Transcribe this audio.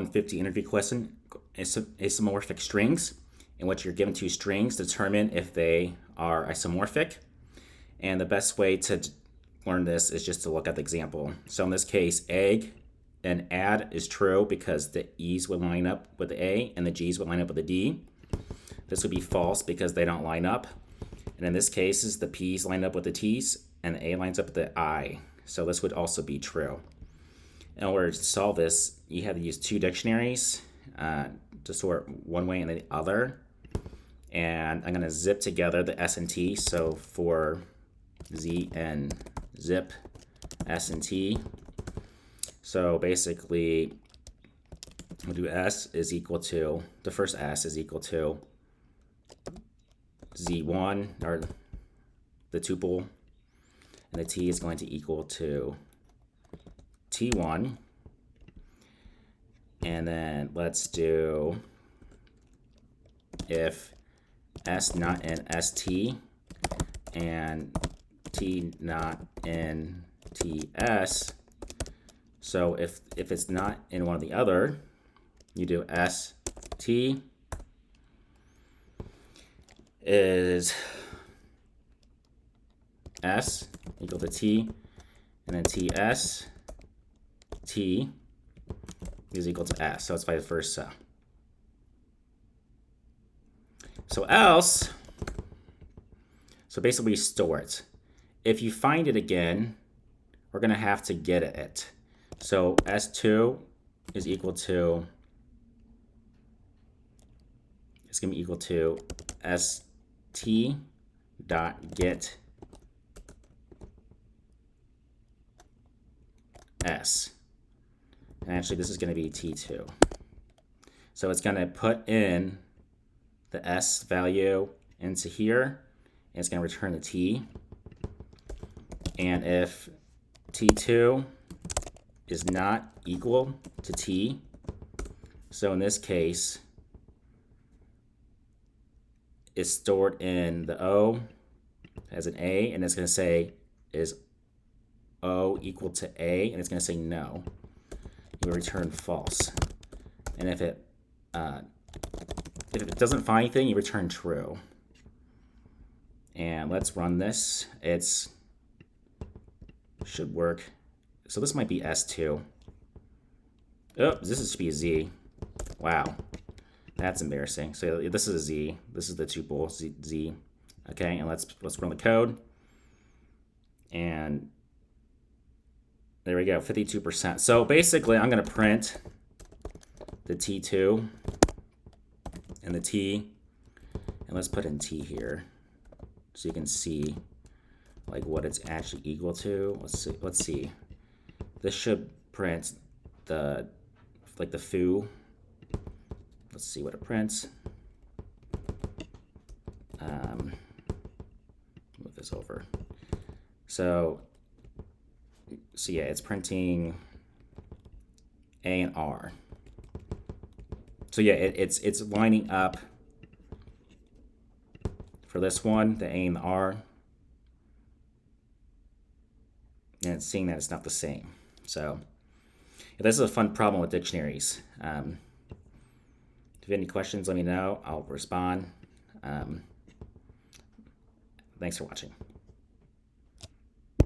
150 interview question, isomorphic strings, in which you're given two strings, determine if they are isomorphic. And the best way to learn this is just to look at the example. So in this case, egg and add is true because the E's would line up with the A and the G's would line up with the D. This would be false because they don't line up. And in this case, is the P's line up with the T's and the A lines up with the I. So this would also be true. In order to solve this, you have to use two dictionaries to sort one way and the other. And I'm going to zip together the S and T. So for Z and zip S and T. So basically, we'll do S is equal to, the first S is equal to Z1, or the tuple, and the T is going to equal to T1. And then let's do if S not in ST and T not in TS. So if it's not in one or the other, you do ST is S equal to T, and then TS, T is equal to S. So it's vice versa. So else, so basically we store it. If you find it again, we're going to have to get it. So S2 is equal to, it's going to be equal to ST dot get S. And actually this is going to be T2. So it's going to put in the S value into here, and it's going to return the T. And if T2 is not equal to T, so in this case, it's stored in the O as an A, and it's going to say, is O equal to A? And it's going to say no. You return false. And if it doesn't find anything, you return true. And let's run this. It's should work. So this might be S2. Oh, this should be a Z. Wow, that's embarrassing. So this is a Z. This is the tuple Z. Okay, and let's run the code. And there we go, 52%. So basically, I'm going to print the T2 and the T, and let's put in T here so you can see like what it's actually equal to. Let's see. This should print the like the foo. Let's see what it prints. Move this over. So yeah, it's printing A and R. So yeah, it's lining up for this one, the A and the R, and it's seeing that it's not the same. So yeah, this is a fun problem with dictionaries. If you have any questions, let me know. I'll respond. Thanks for watching.